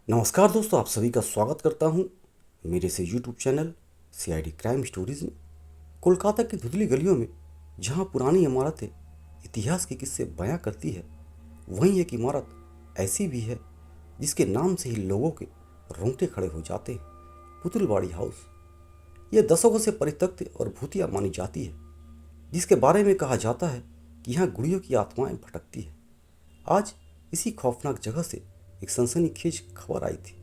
नमस्कार दोस्तों, आप सभी का स्वागत करता हूं मेरे से YouTube channel CID crime stories में। कोलकाता की धुंधली गलियों में जहां पुरानी इमारतें इतिहास के किस्से बयां करती है, वहीं एक इमारत ऐसी भी है जिसके नाम से ही लोगों के रोंगटे खड़े हो जाते हैं। पुतुलवाड़ी हाउस। यह दशकों से परित्यक्त और भूतिया मानी जाती है, जिसके बारे में कहा जाता है कि यहाँ गुड़ियों की आत्माएं भटकती है। आज इसी खौफनाक जगह से एक सनसनीखेज खबर आई थी।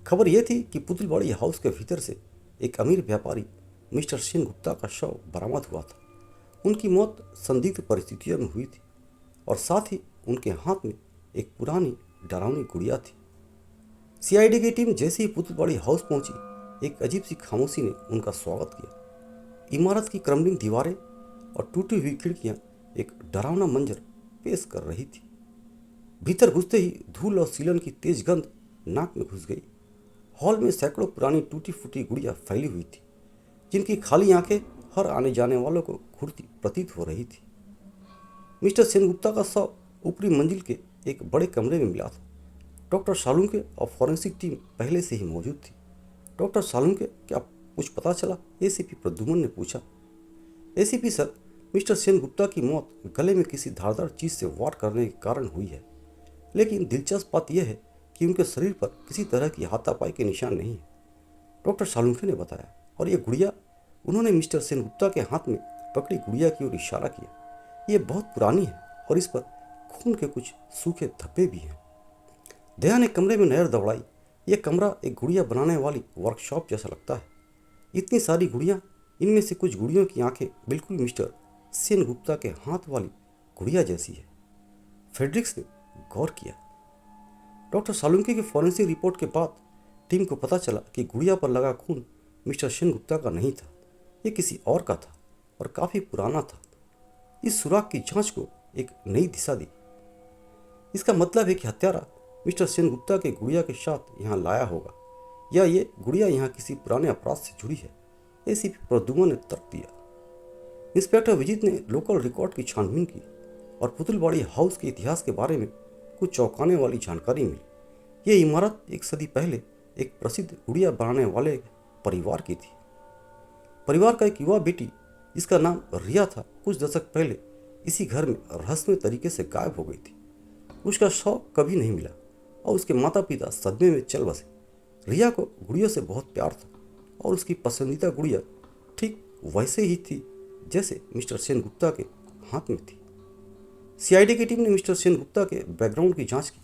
खबर यह थी कि पुतुलवाड़ी हाउस के भीतर से एक अमीर व्यापारी मिस्टर सेन गुप्ता का शव बरामद हुआ था। उनकी मौत संदिग्ध परिस्थितियों में हुई थी और साथ ही उनके हाथ में एक पुरानी डरावनी गुड़िया थी। सीआईडी की टीम जैसे ही पुतुलवाड़ी हाउस पहुंची, एक अजीब सी खामोशी ने उनका स्वागत किया। इमारत की क्रम्बलिंग दीवारें और टूटी हुई खिड़कियां एक डरावना मंजर पेश कर रही थी। भीतर घुसते ही धूल और सीलन की तेज गंध नाक में घुस गई। हॉल में सैकड़ों पुरानी टूटी फूटी गुड़िया फैली हुई थी, जिनकी खाली आंखें हर आने जाने वालों को घूरती प्रतीत हो रही थी। मिस्टर सेनगुप्ता का शव ऊपरी मंजिल के एक बड़े कमरे में मिला था। डॉक्टर सालुंके और फॉरेंसिक टीम पहले से ही मौजूद थी। डॉक्टर सालुंके, क्या कुछ पता चला? एसीपी प्रद्युमन ने पूछा। एसीपी सर, मिस्टर सेनगुप्ता की मौत गले में किसी धारदार चीज से वार करने के कारण हुई है, लेकिन दिलचस्प बात यह है कि उनके शरीर पर किसी तरह की हाथापाई के निशान नहीं है, डॉक्टर सालुंखे ने बताया। और ये गुड़िया, उन्होंने मिस्टर सेनगुप्ता के हाथ में पकड़ी गुड़िया की ओर इशारा किया, ये बहुत पुरानी है और इस पर खून के कुछ सूखे धब्बे भी हैं। दया ने कमरे में नजर दौड़ाई। यह कमरा एक गुड़िया बनाने वाली वर्कशॉप जैसा लगता है। इतनी सारी गुड़िया, इनमें से कुछ गुड़ियों की आंखें बिल्कुल मिस्टर सेनगुप्ता के हाथ वाली गुड़िया जैसी है, फ्रेडरिक्स ने गौर किया। डॉक्टर सालुंके की फॉरेंसिक रिपोर्ट के बाद टीम को पता चला कि गुड़िया पर लगा खून मिस्टर सेनगुप्ता का नहीं था, ये किसी और का था और काफ़ी पुराना था। इस सुराग की जांच को एक नई दिशा दी। इसका मतलब है कि हत्यारा मिस्टर सेनगुप्ता के गुड़िया के साथ यहाँ लाया होगा, या ये गुड़िया यहाँ किसी पुराने अपराध से जुड़ी है, एसीपी प्रद्युमन ने तर्क दिया। इंस्पेक्टर विजित ने लोकल रिकॉर्ड की छानबीन की और पुतुलवाड़ी हाउस के इतिहास के बारे में कुछ चौंकाने वाली जानकारी मिली। यह इमारत एक सदी पहले एक प्रसिद्ध गुड़िया बनाने वाले परिवार की थी। परिवार का एक युवा बेटी, जिसका नाम रिया था, कुछ दशक पहले इसी घर में रहस्यमय तरीके से गायब हो गई थी। उसका शव कभी नहीं मिला और उसके माता पिता सदमे में चल बसे। रिया को गुड़ियों से बहुत प्यार था और उसकी पसंदीदा गुड़िया ठीक वैसे ही थी जैसे मिस्टर सेनगुप्ता के हाथ में थी। सीआईडी की टीम ने मिस्टर सेनगुप्ता के बैकग्राउंड की जांच की।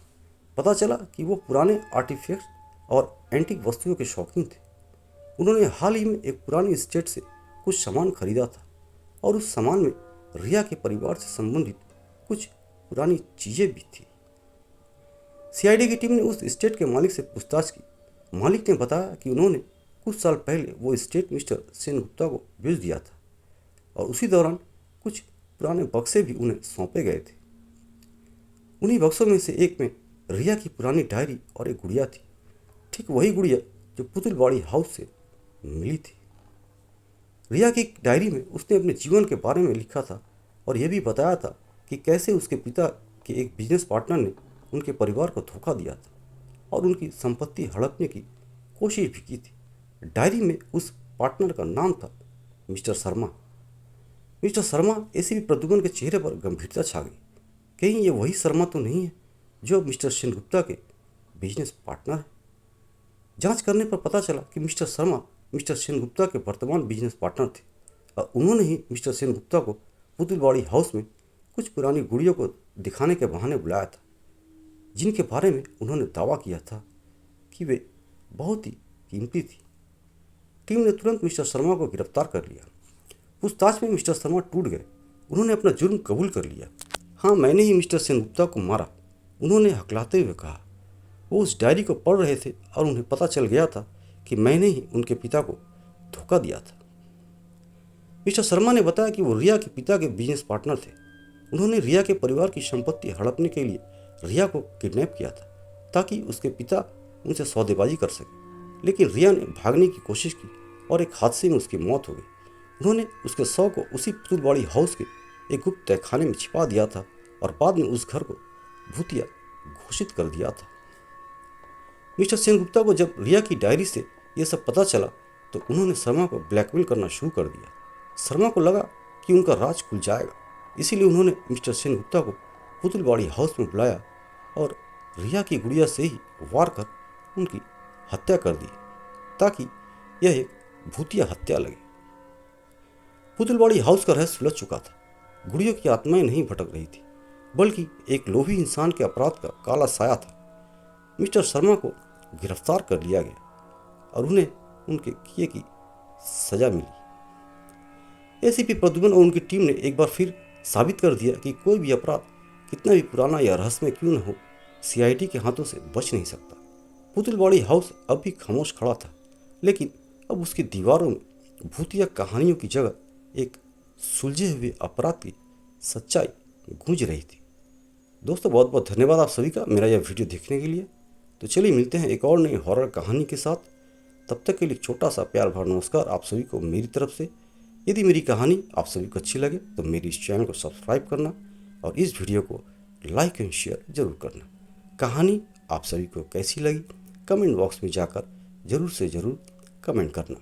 पता चला कि वो पुराने आर्टिफैक्ट्स और एंटीक वस्तुओं के शौकीन थे। उन्होंने हाल ही में एक पुरानी स्टेट से कुछ सामान खरीदा था और उस सामान में रिया के परिवार से संबंधित कुछ पुरानी चीज़ें भी थी। सीआईडी की टीम ने उस स्टेट के मालिक से पूछताछ की। मालिक ने बताया कि उन्होंने कुछ साल पहले वो स्टेट मिस्टर सेनगुप्ता को बेच दिया था और उसी दौरान कुछ पुराने बक्से भी उन्हें सौंपे गए थे। उन्हीं बक्सों में से एक में रिया की पुरानी डायरी और एक गुड़िया थी, ठीक वही गुड़िया जो पुतुलवाड़ी हाउस से मिली थी। रिया की डायरी में उसने अपने जीवन के बारे में लिखा था और यह भी बताया था कि कैसे उसके पिता के एक बिजनेस पार्टनर ने उनके परिवार को धोखा दिया था और उनकी संपत्ति हड़पने की कोशिश भी की थी। डायरी में उस पार्टनर का नाम था mister Sharma. Mister Sharma, ACP Pradyuman के चेहरे पर गंभीरता छा गई। कहीं ये वही शर्मा तो नहीं है जो मिस्टर सेनगुप्ता के बिजनेस पार्टनर है? जांच करने पर पता चला कि मिस्टर शर्मा मिस्टर सेनगुप्ता के वर्तमान बिजनेस पार्टनर थे और उन्होंने ही मिस्टर सेनगुप्ता को पुतुलवाड़ी हाउस में कुछ पुरानी गुड़ियों को दिखाने के बहाने बुलाया था, जिनके बारे में उन्होंने दावा किया था कि वे बहुत ही कीमती थी। टीम ने तुरंत मिस्टर शर्मा को गिरफ्तार कर लिया। पूछताछ में मिस्टर शर्मा टूट गए। उन्होंने अपना जुर्म कबूल कर लिया। हाँ, मैंने ही मिस्टर सेनगुप्ता को मारा, उन्होंने हकलाते हुए कहा। वो उस डायरी को पढ़ रहे थे और उन्हें पता चल गया था कि मैंने ही उनके पिता को धोखा दिया था। मिस्टर शर्मा ने बताया कि वो रिया के पिता के बिजनेस पार्टनर थे। उन्होंने रिया के परिवार की संपत्ति हड़पने के लिए रिया को किडनैप किया था ताकि उसके पिता उनसे सौदेबाजी कर सके, लेकिन रिया ने भागने की कोशिश की और एक हादसे में उसकी मौत हो गई। उन्होंने उसके शव को उसी पुतुलवाड़ी हाउस के एक गुप्त तहखाने में छिपा दिया था और बाद में उस घर को भूतिया घोषित कर दिया था। मिस्टर सेनगुप्ता को जब रिया की डायरी से यह सब पता चला तो उन्होंने शर्मा को ब्लैकमेल करना शुरू कर दिया। शर्मा को लगा कि उनका राज खुल जाएगा, इसीलिए उन्होंने मिस्टर सेनगुप्ता को पुतुलबाड़ी हाउस में बुलाया और रिया की गुड़िया से ही वार कर उनकी हत्या कर दी ताकि यह एक भूतिया हत्या लगे। पुतुलबाड़ी हाउस का रहस्य सुलझ चुका था। गुड़ियों की आत्माएं नहीं भटक रही थी, बल्कि एक लोभी इंसान के अपराध का काला साया था। मिस्टर शर्मा को गिरफ्तार कर लिया गया और उन्हें उनके किए की सजा मिली। एसीपी प्रद्युम्न और उनकी टीम ने एक बार फिर साबित कर दिया कि कोई भी अपराध कितना भी पुराना या रहस्यमय क्यों न हो, सीआईडी के हाथों से बच नहीं सकता। पुतुलबाड़ी हाउस अब भी खामोश खड़ा था, लेकिन अब उसकी दीवारों में भूतिया कहानियों की जगह एक सुलझे हुए अपराध की सच्चाई गूंज रही थी। दोस्तों, बहुत बहुत धन्यवाद आप सभी का मेरा यह वीडियो देखने के लिए। तो चलिए मिलते हैं एक और नई हॉरर कहानी के साथ। तब तक के लिए छोटा सा प्यार भरा नमस्कार आप सभी को मेरी तरफ से। यदि मेरी कहानी आप सभी को अच्छी लगे तो मेरी इस चैनल को सब्सक्राइब करना और इस वीडियो को लाइक एंड शेयर जरूर करना। कहानी आप सभी को कैसी लगी कमेंट बॉक्स में जाकर ज़रूर से ज़रूर कमेंट करना।